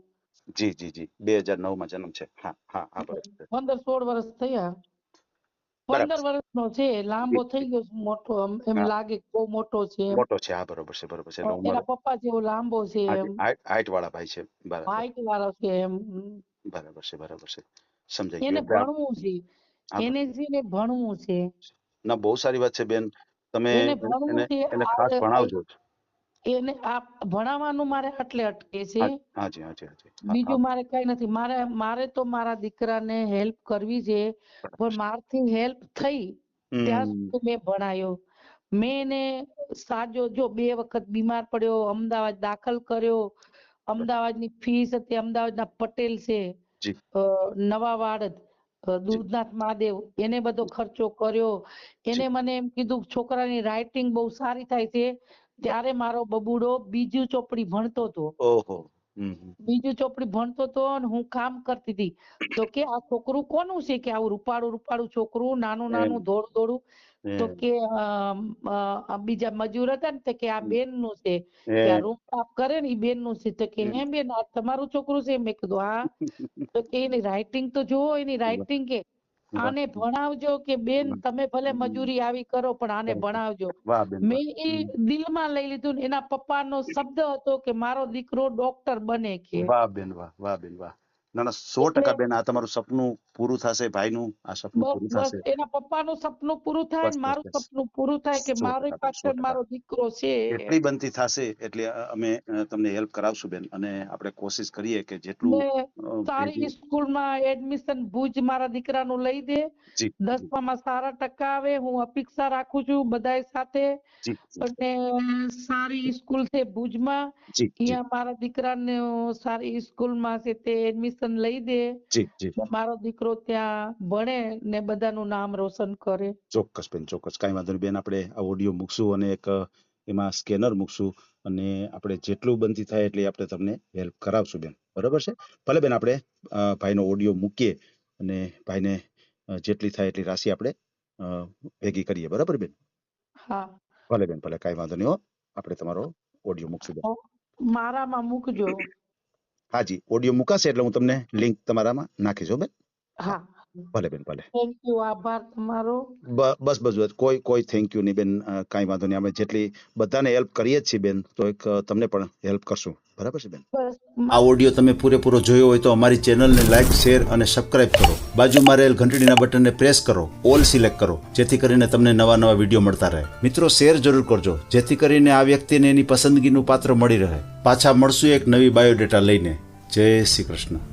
જી જી જી. 2009માં જન્મ છે. હા હા હા. બરાબર છે. 15-16 વર્ષ થયા. બરાબર 15 વર્ષનો છે. લાંબો થઈ ગયો છે, મોટો એમ હા, લાગે બહુ મોટો છે એમ. મોટો છે. હા બરોબર છે. બરોબર છે. એટલે ઉંમર એના પપ્પા જેવો લાંબો છે એમ, હાઈટ વાળા ભાઈ છે. બરાબર. હાઈટ વાળો છે એમ. બરાબર છે. બરાબર છે. સમજાઈ એને ગયું. એટલે ભણવું છે, હા, એને છે ને ભણવું છે. ના બહુ સારી વાત છે બેન. તમે એને ભણવું એને છે. એને ખાસ ભણાવજો. એને આ ભણાવવાનું મારે એટલે અટકે છે. હાજી હાજી હાજી. હા હા. બીજું મારે કઈ નથી. મારે તો મારા દીકરાને હેલ્પ કરવી છે, પણ મારથી હેલ્પ થઈ ત્યાં સુધી મેં ભણાયો. મેં એને સાજો, જો 2 વખત બીમાર પડ્યો, અમદાવાદ દાખલ કર્યો. અમદાવાદની ફીસ હતી, અમદાવાદના પટેલ છે જી. નવા વાડ, દૂધનાથ મહાદેવ, એને બધો ખર્ચો કર્યો. એને મને એમ કીધું છોકરાની રાઇટિંગ બહુ સારી થાય છે. ત્યારે મારો બબુડો બીજું ચોપડી ભણતો હતો. ઓહો. બીજું ચોપડી ભણતો હતો અને હું કામ કરતી હતી. તો કે આ છોકરું કોનું છે? કે આવું રૂપાળું છોકરું, નાનું ધોળું. તો કે બીજા મજૂર હતા ને, તો કે આ બેનનું છે, કે આ રૂમ સાફ કરે ને એ બેનનું છે. તો કે હે બેન આ તમારું છોકરું છે? મેં કીધું હા. તો કે એની રાઇટિંગ તો જુઓ, એની રાઇટિંગ, કે આને ભણાવજો, કે બેન તમે ભલે મજૂરી આવી કરો પણ આને ભણાવજો. વાહ બેન વાહ. મેં એ દિલમાં લઈ લીધું ને. એના પપ્પાનો શબ્દ હતો કે મારો દીકરો ડોક્ટર બને. કે વાહ બેન વાહ. વાહ બેન વાહ. ના ના 100% બેન, આ તમારું સપનું પૂરું થશે, ભાઈનું આ સપનું પૂરું બસ થશે. એના પપ્પાનું સપનું પૂરું થાય બસ ને બસ મારું બસ સપનું પૂરું થાય કે 100% મારી બેન, પાછળ 100%. મારો દીકરો છે. જેટલી બનતી થશે એટલે અમે તમને હેલ્પ કરાવશું બેન, અને આપણે કોશિશ કરીએ કે જેટલું ને સારી ભેગું. સ્કૂલમાં એડમિશન ભુજ મારા દીકરાનું લઈ દે. જી જી 10માં સારા ટકા આવે હું અપેક્ષા રાખું છું બધાય સાથે. જી જી અને સારી સ્કૂલ છે ભુજમાં, જી જી ત્યાં મારા દીકરાને સારી સ્કૂલમાં છે તે એડમિશન લઈ દે. જી જી ને મારો દીકરો ત્યાં ભણે ને બધાનું નામ રોશન કરે. ચોક્કસ બેન, ચોક્કસ, કાંઈ વાંધો નહીં બેન. આપણે આ ઓડિયો મૂકશું અને એક એમાં સ્કેનર મૂકશું, અને આપણે જેટલું બનતી થાય એટલી આપણે તમને હેલ્પ કરાવશું બેન, બરાબર છે? ભલે બેન, આપણે ભાઈનો ઓડિયો મૂકીએ અને ભાઈને જેટલી થાય એટલી રાશિ આપણે ભેગી કરીએ, બરાબર બેન? હા ભલે બેન, ભલે, કાંઈ વાંધો નહીં હો. આપણે તમારો ઓડિયો મૂકશું બેન. મારામાં મૂકજો. હાજી, ઓડિયો મુકાશે એટલે હું તમને લિંક તમારામાં નાખીશ હો બેન. હા ભલે બેન, ભલે. થેન્ક યુ, આભાર તમારો. બસ બસ બસ, કોઈ થેન્ક યુ નહીં બેન, કાંઈ વાંધો નહીં. અમે જેટલી બધાને હેલ્પ કરીએ જ છીએ બેન, તો એક તમને પણ હેલ્પ કરશું, બરાબર છે બેન? બસ આ ઓડિયો તમે પૂરેપૂરો જોયો હોય તો અમારી ચેનલને લાઇક, શેર અને સબસ્ક્રાઇબ કરો. બાજુમાં રહેલ ઘંટડીના બટનને પ્રેસ કરો, ઓલ સિલેક્ટ કરો, જેથી કરીને તમને નવા નવા વિડીયો મળતા રહે. મિત્રો, શેર જરૂર કરજો, જેથી કરીને આ વ્યક્તિને એની પસંદગીનું પાત્ર મળી રહે. પાછા મળશું એક નવી બાયોડેટા લઈને. જય શ્રી કૃષ્ણ.